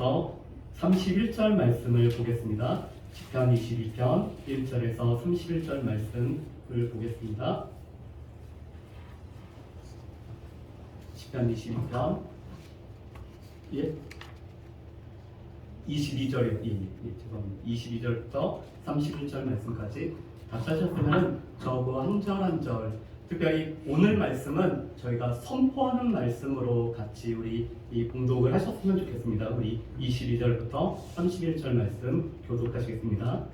1절부터 31절 말씀을 보겠습니다. 시편 22편 1절에서 31절 말씀을 보겠습니다. 시편 22편 22절에 죄송합니다. 22절부터 31절 말씀까지 다 찾으셨으면 저거 한 절 한 절, 특별히 오늘 말씀은 저희가 선포하는 말씀으로 같이 우리 이 봉독을 하셨으면 좋겠습니다. 우리 22절부터 31절 말씀 교독하시겠습니다.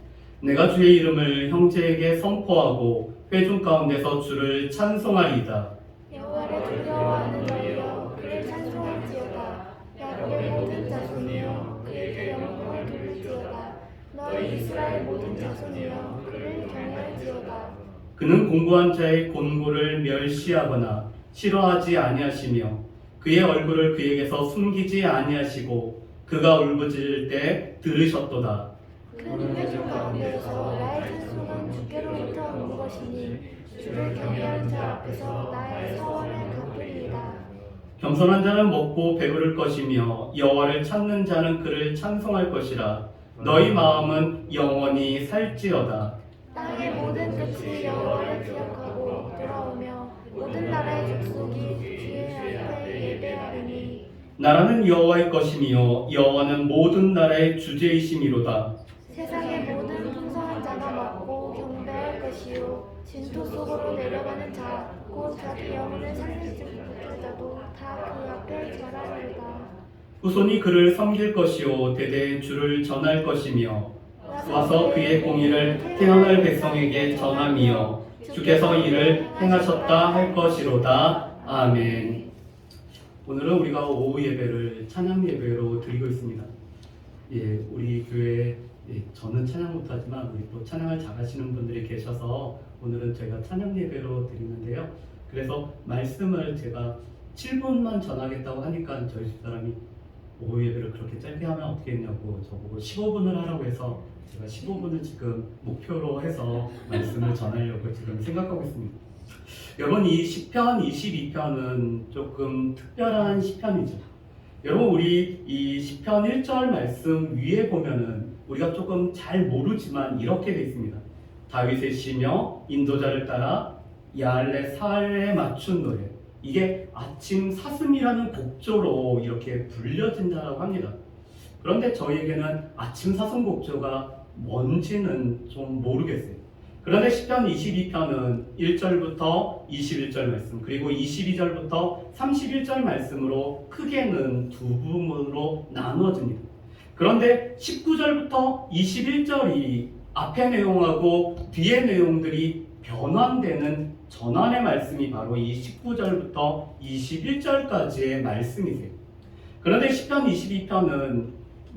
내가 주의 이름을 형제에게 선포하고 회중 가운데서 주를 찬송하리이다. 여호와를 두려워하는 자여 그를 찬송할지어다. 야곱의 모든 자손이여 그에게 영광을 돌릴지어다. 너희 이스라엘 모든 자손이여 그를 경외할지어다. 그는 공고한 자의 곤고를 멸시하거나 싫어하지 아니하시며 그의 얼굴을 그에게서 숨기지 아니하시고 그가 울부짖을 때 들으셨도다. 그는 회중 가운데서 나의 찬송은 주께로부터 온 것이니 주를 경외하는 자 앞에서 나의 사원을 갚으리이다. 겸손한 자는 먹고 배부를 것이며 여호와를 찾는 자는 그를 찬송할 것이라. 너희 마음은 영원히 살지어다. 땅의 모든 끝이 여호와를 기억하고 돌아오며 모든 나라의 족속이 주의 앞에 예배하리니. 나라는 여호와의 것이며 여호와는 모든 나라의 주제이심이로다. 세상의 모든 풍성한 자가 맡고 경배할 것이요 진토 속으로 내려가는 자 곧 자기 영혼을 살리지 못할 자도 다 그 앞에 절하리이다. 후손이 그를 섬길 것이요 대대의 주를 전할 것이며 와서 그의 공의를 태어날 백성에게 전함이여 주께서 이를 행하셨다 할 것이로다. 아멘. 오늘은 우리가 오후 예배를 찬양 예배로 드리고 있습니다. 우리 교회 저는 찬양 못하지만 우리 또 찬양을 잘하시는 분들이 계셔서 오늘은 저희가 찬양 예배로 드리는데요. 그래서 말씀을 제가 7분만 전하겠다고 하니까 저희 집사람이 오후 예배를 그렇게 짧게 하면 어떻게 했냐고 저보고 15분을 하라고 해서 제가 15분을 지금 목표로 해서 말씀을 전하려고 지금 생각하고 있습니다. 여러분, 이 시편 22편은 조금 특별한 시편이죠. 여러분, 우리 이 시편 1절 말씀 위에 보면은 우리가 조금 잘 모르지만 이렇게 되어 있습니다. 다윗의 시며 인도자를 따라 야알레 사알에 맞춘 노래. 이게 아침 사슴이라는 곡조로 이렇게 불려진다고 합니다. 그런데 저희에게는 아침 사슴 곡조가 뭔지는 좀 모르겠어요. 그런데 시편 22편은 1절부터 21절 말씀 그리고 22절부터 31절 말씀으로 크게는 두 부분으로 나누어집니다. 그런데 19절부터 21절이 앞의 내용하고 뒤의 내용들이 변환되는 전환의 말씀이 바로 이 19절부터 21절까지의 말씀이세요. 그런데 시편 22편은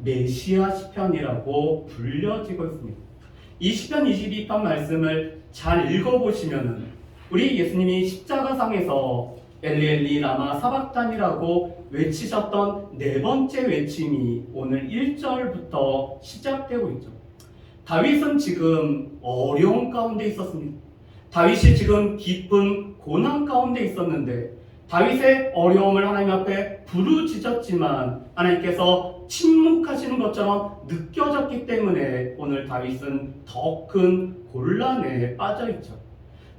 메시아 시편이라고 불려지고 있습니다. 이 시편 22편 말씀을 잘 읽어보시면은 우리 예수님이 십자가상에서 엘리 라마 사박단이라고 외치셨던 네 번째 외침이 오늘 1절부터 시작되고 있죠. 다윗은 지금 어려움 가운데 있었습니다. 다윗이 지금 깊은 고난 가운데 있었는데 다윗의 어려움을 하나님 앞에 부르짖었지만 하나님께서 침묵하시는 것처럼 느껴졌기 때문에 오늘 다윗은 더 큰 곤란에 빠져있죠.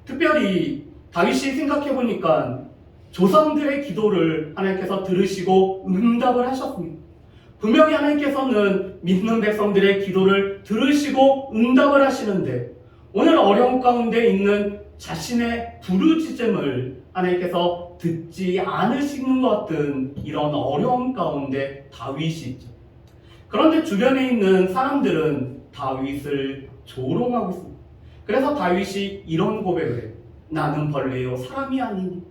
특별히 다윗이 생각해보니까 조상들의 기도를 하나님께서 들으시고 응답을 하셨습니다. 분명히 하나님께서는 믿는 백성들의 기도를 들으시고 응답을 하시는데 오늘 어려움 가운데 있는 자신의 부르짖음을 하나님께서 듣지 않으시는 것 같은 이런 어려움 가운데 다윗이 있죠. 그런데 주변에 있는 사람들은 다윗을 조롱하고 있습니다. 그래서 다윗이 이런 고백을 해요. 나는 벌레요 사람이 아니니.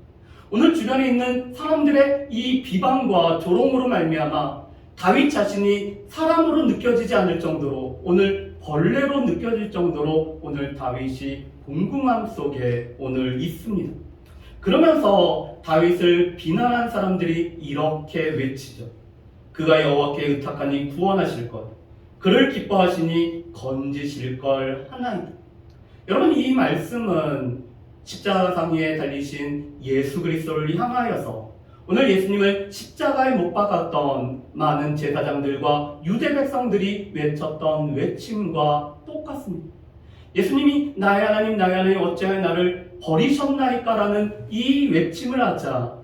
오늘 주변에 있는 사람들의 이 비방과 조롱으로 말미암아 다윗 자신이 사람으로 느껴지지 않을 정도로 오늘 벌레로 느껴질 정도로 오늘 다윗이 궁금함 속에 오늘 있습니다. 그러면서 다윗을 비난한 사람들이 이렇게 외치죠. 그가 여호와께 의탁하니 구원하실 것, 그를 기뻐하시니 건지실 걸 하나이다. 여러분, 이 말씀은 십자가상 위에 달리신 예수 그리스도를 향하여서 오늘 예수님을 십자가에 못 박았던 많은 제사장들과 유대 백성들이 외쳤던 외침과 똑같습니다. 예수님이 나의 하나님 나의 하나님 어찌하여 나를 버리셨나이까라는 이 외침을 하자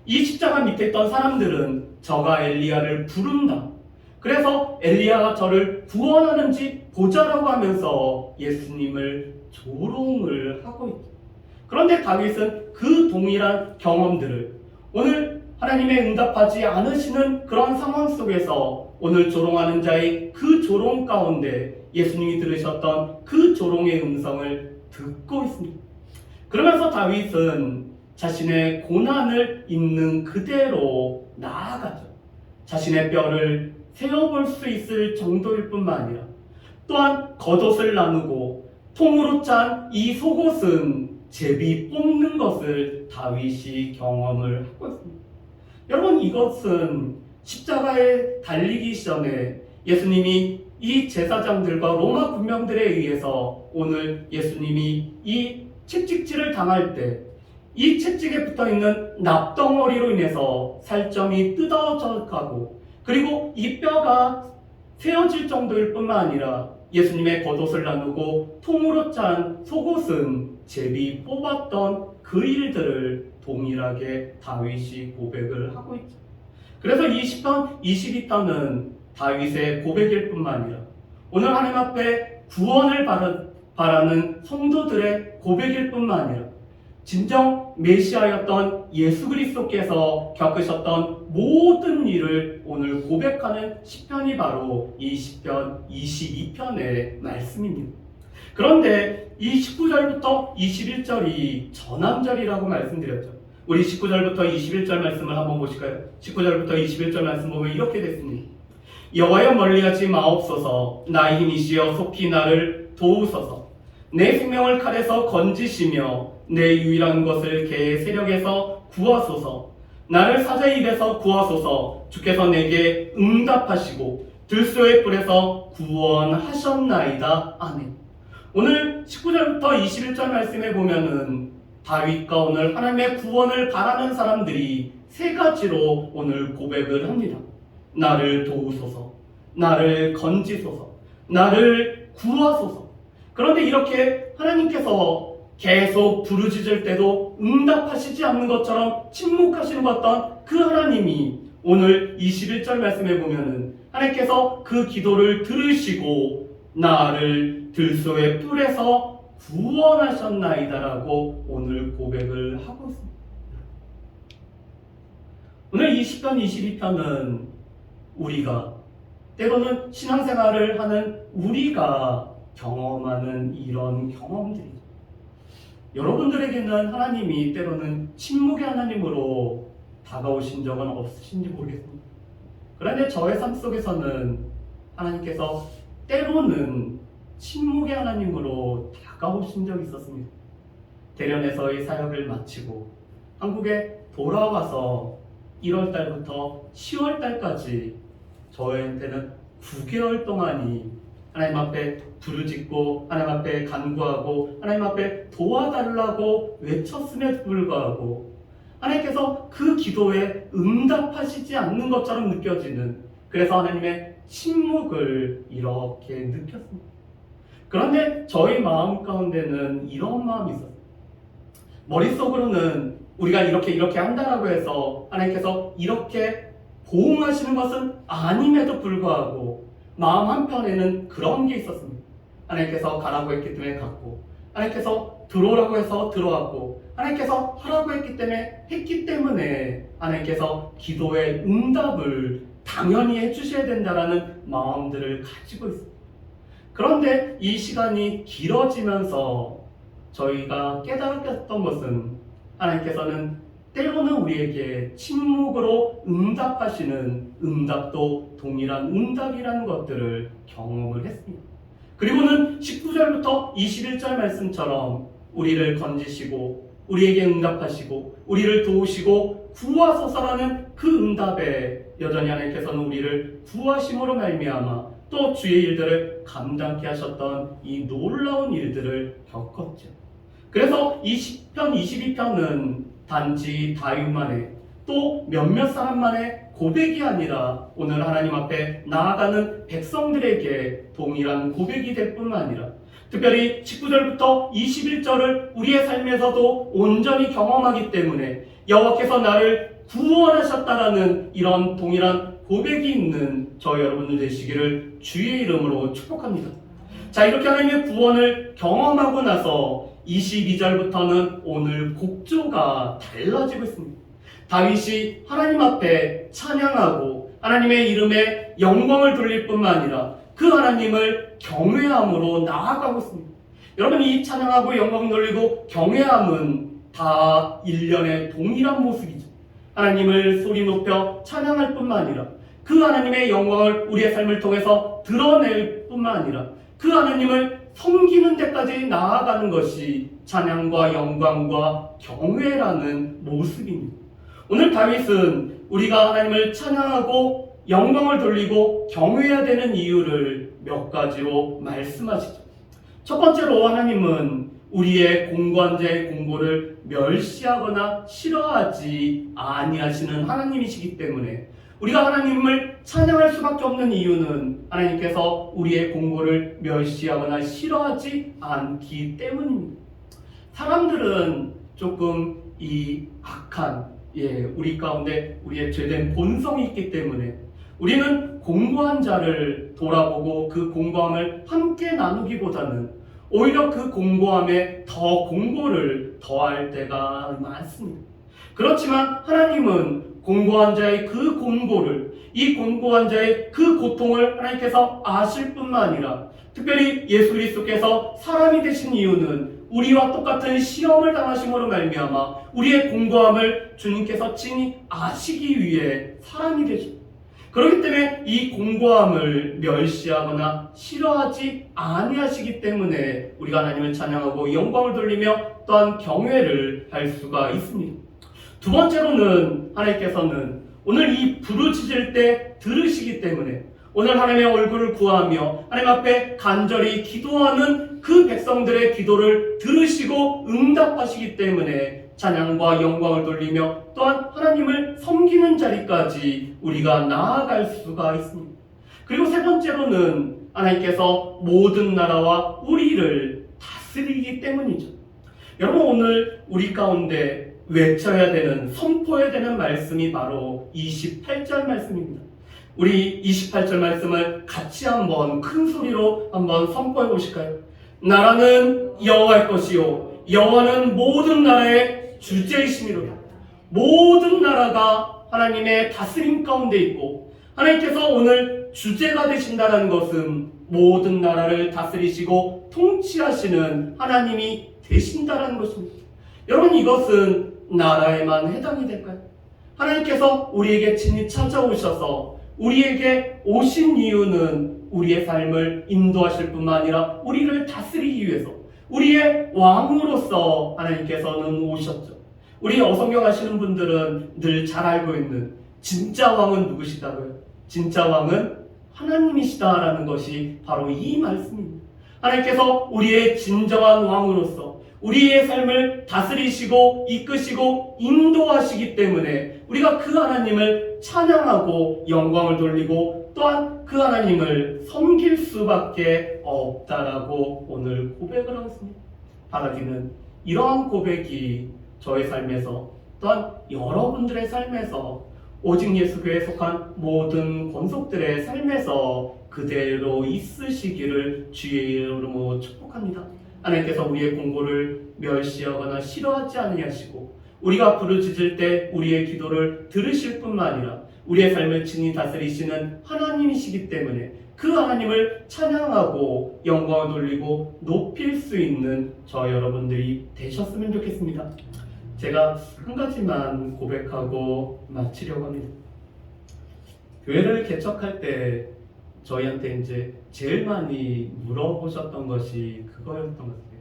이 십자가 밑에 있던 사람들은 저가 엘리야를 부른다. 그래서 엘리야가 저를 구원하는지 보자라고 하면서 예수님을 조롱을 하고 있다. 그런데 다윗은 그 동일한 경험들을 오늘 하나님의 응답하지 않으시는 그런 상황 속에서 오늘 조롱하는 자의 그 조롱 가운데 예수님이 들으셨던 그 조롱의 음성을 듣고 있습니다. 그러면서 다윗은 자신의 고난을 있는 그대로 나아가죠. 자신의 뼈를 세어볼 수 있을 정도일 뿐만 아니라 또한 겉옷을 나누고 통으로 짠 이 속옷은 제비 뽑는 것을 다윗이 경험을 하고 있습니다. 여러분, 이것은 십자가에 달리기 전에 예수님이 이 제사장들과 로마 군병들에 의해서 오늘 예수님이 이 채찍질을 당할 때 이 채찍에 붙어있는 납덩어리로 인해서 살점이 뜯어져 가고 그리고 이 뼈가 세어질 정도일 뿐만 아니라 예수님의 겉옷을 나누고 통으로 짠 속옷은 제비 뽑았던 그 일들을 동일하게 다윗이 고백을 하고 있죠. 그래서 이 시편 22편은 다윗의 고백일 뿐만 아니라 오늘 하나님 앞에 구원을 바라는 성도들의 고백일 뿐만 아니라 진정 메시아였던 예수 그리스도께서 겪으셨던 모든 일을 오늘 고백하는 시편이 바로 이 시편 22편의 말씀입니다. 그런데 이 19절부터 21절이 전함절이라고 말씀드렸죠. 우리 19절부터 21절 말씀을 한번 보실까요? 19절부터 21절 말씀 보면 이렇게 됐습니다. 여호와여 멀리하지 마옵소서. 나의 힘이시여 속히 나를 도우소서. 내 생명을 칼에서 건지시며 내 유일한 것을 개의 세력에서 구하소서. 나를 사자의 입에서 구하소서. 주께서 내게 응답하시고 들소의 뿔에서 구원하셨나이다. 아멘. 오늘 19절부터 21절 말씀에 보면은 다윗과 오늘 하나님의 구원을 바라는 사람들이 세 가지로 오늘 고백을 합니다. 나를 도우소서, 나를 건지소서, 나를 구하소서. 그런데 이렇게 하나님께서 계속 부르짖을 때도 응답하시지 않는 것처럼 침묵하시는 것 같던 그 하나님이 오늘 21절 말씀에 보면은 하나님께서 그 기도를 들으시고 나를 들소의 뿔에서 구원하셨나이다라고 오늘 고백을 하고 있습니다. 오늘 이 시편 22편은 우리가 때로는 신앙생활을 하는 우리가 경험하는 이런 경험들이죠. 여러분들에게는 하나님이 때로는 침묵의 하나님으로 다가오신 적은 없으신지 모르겠습니다. 그런데 저의 삶 속에서는 하나님께서 때로는 침묵의 하나님으로 다가오신 적이 있었습니다. 대련에서의 사역을 마치고 한국에 돌아와서 1월달부터 10월달까지 저한테는 9개월 동안이 하나님 앞에 부르짖고 하나님 앞에 간구하고 하나님 앞에 도와달라고 외쳤음에도 불구하고 하나님께서 그 기도에 응답하시지 않는 것처럼 느껴지는, 그래서 하나님의 침묵을 이렇게 느꼈습니다. 그런데 저희 마음 가운데는 이런 마음이 있었어요. 머릿속으로는 우리가 이렇게 한다라고 해서 하나님께서 이렇게 보응하시는 것은 아님에도 불구하고 마음 한편에는 그런 게 있었습니다. 하나님께서 가라고 했기 때문에 갔고, 하나님께서 들어오라고 해서 들어왔고, 하나님께서 하라고 했기 때문에 하나님께서 기도의 응답을 당연히 해주셔야 된다라는 마음들을 가지고 있습니다. 그런데 이 시간이 길어지면서 저희가 깨달았던 것은 하나님께서는 때로는 우리에게 침묵으로 응답하시는 응답도 동일한 응답이라는 것들을 경험을 했습니다. 그리고는 19절부터 21절 말씀처럼 우리를 건지시고 우리에게 응답하시고 우리를 도우시고 구하소서라는 그 응답에 여전히 하나님께서는 우리를 구하심으로 말미암아 또 주의 일들을 감당케 하셨던 이 놀라운 일들을 겪었죠. 그래서 이 시편 22편은 단지 다윗만의, 또 몇몇 사람만의 고백이 아니라 오늘 하나님 앞에 나아가는 백성들에게 동일한 고백이 될 뿐만 아니라 특별히 19절부터 21절을 우리의 삶에서도 온전히 경험하기 때문에 여호와께서 나를 구원하셨다라는 이런 동일한 고백이 있는 저 여러분들 되시기를 주의 이름으로 축복합니다. 자, 이렇게 하나님의 구원을 경험하고 나서 22절부터는 오늘 곡조가 달라지고 있습니다. 다윗이 하나님 앞에 찬양하고 하나님의 이름에 영광을 돌릴 뿐만 아니라 그 하나님을 경외함으로 나아가고 있습니다. 여러분, 이 찬양하고 영광 돌리고 경외함은 다 일련의 동일한 모습이죠. 하나님을 소리 높여 찬양할 뿐만 아니라 그 하나님의 영광을 우리의 삶을 통해서 드러낼 뿐만 아니라 그 하나님을 섬기는 데까지 나아가는 것이 찬양과 영광과 경외라는 모습입니다. 오늘 다윗은 우리가 하나님을 찬양하고 영광을 돌리고 경외해야 되는 이유를 몇 가지로 말씀하시죠. 첫 번째로 하나님은 우리의 공고한 자의 공고를 멸시하거나 싫어하지 아니하시는 하나님이시기 때문에 우리가 하나님을 찬양할 수밖에 없는 이유는 하나님께서 우리의 공고를 멸시하거나 싫어하지 않기 때문입니다. 사람들은 조금 이 악한 우리 가운데 우리의 죄된 본성이 있기 때문에 우리는 공고한 자를 돌아보고 그 공고함을 함께 나누기보다는 오히려 그 공고함에 더 공고를 더할 때가 많습니다. 그렇지만 하나님은 공고한 자의 그 공고를, 이 공고한 자의 그 고통을 하나님께서 아실 뿐만 아니라 특별히 예수 그리스도께서 사람이 되신 이유는 우리와 똑같은 시험을 당하심으로 말미암아 우리의 공고함을 주님께서 친히 아시기 위해 사람이 되십니다. 그렇기 때문에 이 공고함을 멸시하거나 싫어하지 아니하시기 때문에 우리가 하나님을 찬양하고 영광을 돌리며 또한 경외를 할 수가 있습니다. 두 번째로는 하나님께서는 오늘 이 부르짖을 때 들으시기 때문에 오늘 하나님의 얼굴을 구하며 하나님 앞에 간절히 기도하는 그 백성들의 기도를 들으시고 응답하시기 때문에 찬양과 영광을 돌리며 또한 하나님을 섬기는 자리까지 우리가 나아갈 수가 있습니다. 그리고 세 번째로는 하나님께서 모든 나라와 우리를 다스리기 때문이죠. 여러분, 오늘 우리 가운데 외쳐야 되는, 선포해야 되는 말씀이 바로 28절 말씀입니다. 우리 28절 말씀을 같이 한번 큰 소리로 한번 선포해 보실까요? 나라는 여호와의 것이요 여호와는 모든 나라의 주제이심이로다. 모든 나라가 하나님의 다스림 가운데 있고 하나님께서 오늘 주제가 되신다는 것은 모든 나라를 다스리시고 통치하시는 하나님이 되신다는 것입니다. 여러분, 이것은 나라에만 해당이 될까요? 하나님께서 우리에게 친히 찾아오셔서 우리에게 오신 이유는 우리의 삶을 인도하실 뿐만 아니라 우리를 다스리기 위해서 우리의 왕으로서 하나님께서는 오셨죠. 우리 어성경 하시는 분들은 늘 잘 알고 있는 진짜 왕은 누구시다고요? 진짜 왕은 하나님이시다라는 것이 바로 이 말씀입니다. 하나님께서 우리의 진정한 왕으로서 우리의 삶을 다스리시고 이끄시고 인도하시기 때문에 우리가 그 하나님을 찬양하고 영광을 돌리고 또한 그 하나님을 섬길 수밖에 없다라고 오늘 고백을 하겠습니다. 바라기는 이러한 고백이 저의 삶에서 또한 여러분들의 삶에서 오직 예수교회에 속한 모든 권속들의 삶에서 그대로 있으시기를 주의 이름으로 축복합니다. 하나님께서 우리의 공고를 멸시하거나 싫어하지 아니하시고 우리가 부르짖을 때 우리의 기도를 들으실 뿐만 아니라 우리의 삶을 친히 다스리시는 하나님이시기 때문에 그 하나님을 찬양하고 영광을 돌리고 높일 수 있는 저 여러분들이 되셨으면 좋겠습니다. 제가 한 가지만 고백하고 마치려고 합니다. 교회를 개척할 때 저희한테 이제 제일 많이 물어보셨던 것이 그거였던 것 같아요.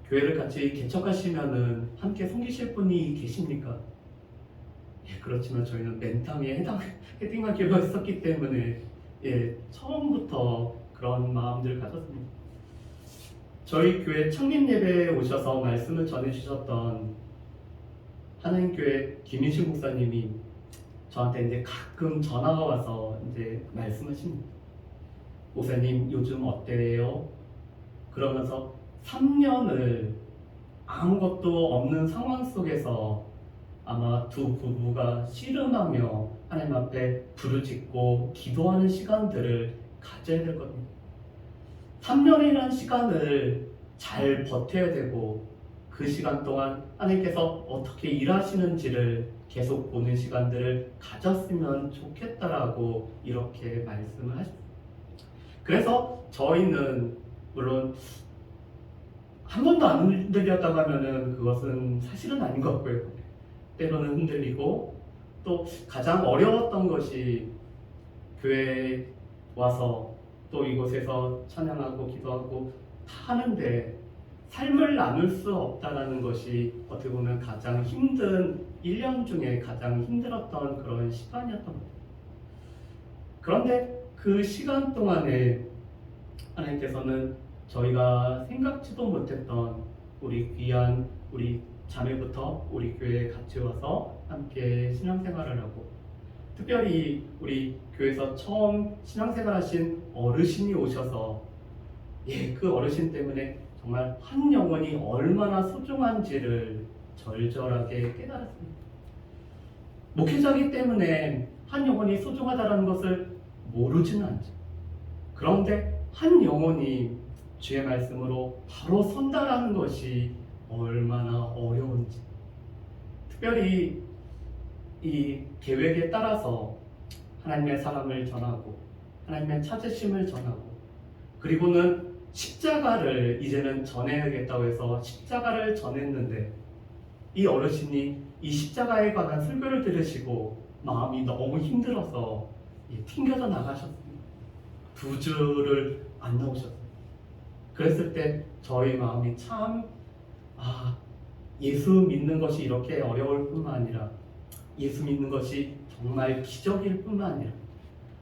교회를 같이 개척하시면은 함께 섬기실 분이 계십니까? 그렇지만 저희는 맨땅에 헤딩하기로 했었기 때문에 처음부터 그런 마음들 가졌습니다. 저희 교회 창립 예배에 오셔서 말씀을 전해주셨던 하나님교회 김인식 목사님이 저한테 이제 가끔 전화가 와서 이제 말씀하십니다. 목사님 요즘 어때요? 그러면서 3년을 아무것도 없는 상황 속에서 아마 두 부부가 씨름하며 하나님 앞에 부르짖고 기도하는 시간들을 가져야 될 겁니다. 3년이라는 시간을 잘 버텨야 되고 그 시간 동안 하나님께서 어떻게 일하시는지를 계속 보는 시간들을 가졌으면 좋겠다라고 이렇게 말씀을 하십니다. 그래서 저희는 물론 한 번도 안 흔들렸다고 하면은 그것은 사실은 아닌 것 같고요. 때로는 흔들리고 또 가장 어려웠던 것이 교회에 와서 또 이곳에서 찬양하고 기도하고 다 하는데 삶을 나눌 수 없다라는 것이 어떻게 보면 가장 힘든 1년 중에 가장 힘들었던 그런 시간이었던 것 같아요. 그런데 그 시간 동안에 하나님께서는 저희가 생각지도 못했던 우리 귀한 우리 자매부터 우리 교회에 같이 와서 함께 신앙생활을 하고 특별히 우리 교회에서 처음 신앙생활 하신 어르신이 오셔서 그 어르신 때문에 정말 한 영혼이 얼마나 소중한지를 절절하게 깨달았습니다. 목회자이기 때문에 한 영혼이 소중하다는 것을 모르지는 않죠. 그런데 한 영혼이 주의 말씀으로 바로 선다라는 것이 얼마나 어려운지, 특별히 이 계획에 따라서 하나님의 사랑을 전하고 하나님의 찾으심을 전하고 그리고는 십자가를 이제는 전해야겠다고 해서 십자가를 전했는데 이 어르신이 이 십자가에 관한 설교를 들으시고 마음이 너무 힘들어서 튕겨져 나가셨습니다. 2주를 안 나오셨어요. 그랬을 때 저희 마음이 참 예수 믿는 것이 이렇게 어려울 뿐만 아니라 예수 믿는 것이 정말 기적일 뿐만 아니라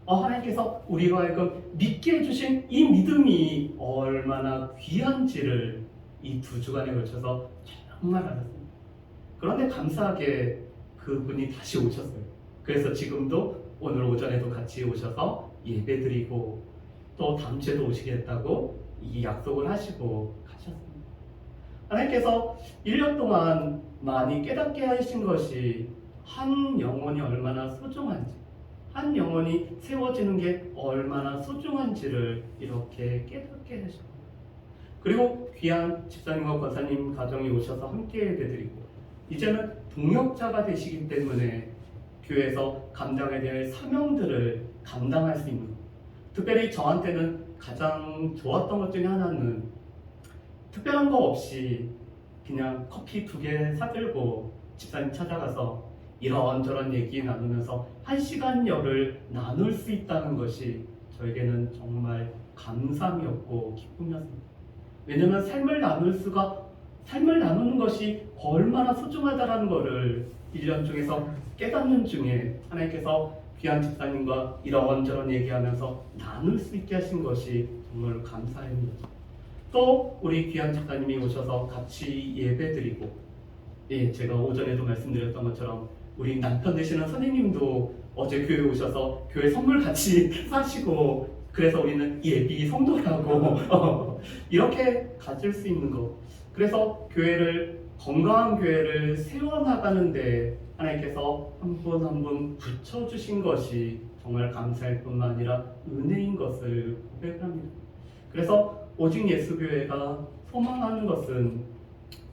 하나님께서 우리가 하여금 믿게 해주신 이 믿음이 얼마나 귀한지를 이 2주간에 걸쳐서 정말 알았습니다. 그런데 감사하게 그분이 다시 오셨어요. 그래서 지금도 오늘 오전에도 같이 오셔서 예배드리고 또 다음 주에도 오시겠다고 이 약속을 하시고 가셨습니다. 하나님께서 1년 동안 많이 깨닫게 하신 것이 한 영혼이 얼마나 소중한지, 한 영혼이 세워지는 게 얼마나 소중한지를 이렇게 깨닫게 하셨고, 그리고 귀한 집사님과 권사님 가정이 오셔서 함께 예배드리고 이제는 동역자가 되시기 때문에 교회에서 감당해야 될 사명들을 감당할 수 있는 것. 특별히 저한테는 가장 좋았던 것 중에 하나는 특별한 거 없이 그냥 커피 2개 사들고 집사님 찾아가서 이런저런 얘기 나누면서 1시간여를 나눌 수 있다는 것이 저에게는 정말 감사함이었고 기쁨이었습니다. 왜냐하면 삶을 나누는 것이 얼마나 소중하다는 것을 1년 중에서 깨닫는 중에 하나님께서 귀한 집사님과 이런저런 얘기하면서 나눌 수 있게 하신 것이 정말 감사합니다. 또 우리 귀한 집사님이 오셔서 같이 예배드리고 제가 오전에도 말씀드렸던 것처럼 우리 남편 되시는 선생님도 어제 교회 오셔서 교회 선물 같이 사시고 그래서 우리는 예비 성도라고 이렇게 가질 수 있는 것. 그래서 건강한 교회를 세워나가는데 하나님께서 한 분 한 분 붙여주신 것이 정말 감사할 뿐만 아니라 은혜인 것을 고백합니다. 그래서 오직 예수교회가 소망하는 것은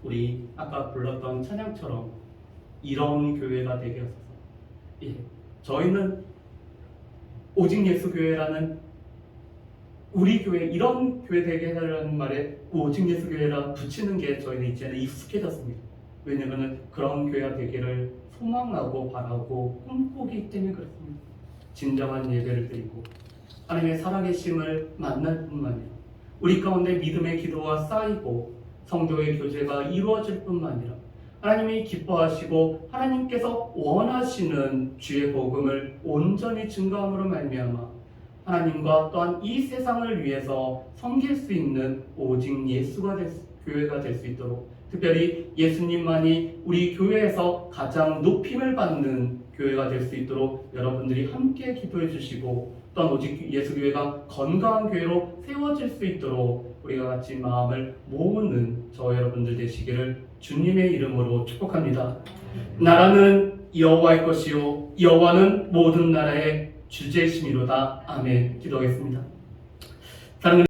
우리 아까 불렀던 찬양처럼 이런 교회가 되게 하소서. 저희는 오직 예수교회라는 우리 교회 이런 교회 되게 해달라는 말에 오직 예수교회라 붙이는 게 저희는 이제는 익숙해졌습니다. 왜냐하면 그런 교회가 되기를 소망하고 바라고 꿈꾸기 때문에 그렇습니다. 진정한 예배를 드리고 하나님의 살아계심을 만날 뿐만 아니라 우리 가운데 믿음의 기도가 쌓이고 성도의 교제가 이루어질 뿐만 아니라 하나님이 기뻐하시고 하나님께서 원하시는 주의 복음을 온전히 증거함으로 말미암아 하나님과 또한 이 세상을 위해서 섬길 수 있는 오직 예수가 교회가 될 수 있도록 특별히 예수님만이 우리 교회에서 가장 높임을 받는 교회가 될 수 있도록 여러분들이 함께 기도해 주시고, 또한 오직 예수교회가 건강한 교회로 세워질 수 있도록 우리가 같이 마음을 모으는 저 여러분들 되시기를 주님의 이름으로 축복합니다. 나라는 여호와의 것이요 여호와는 모든 나라의 주제이심이로다. 아멘. 기도하겠습니다. 사랑하는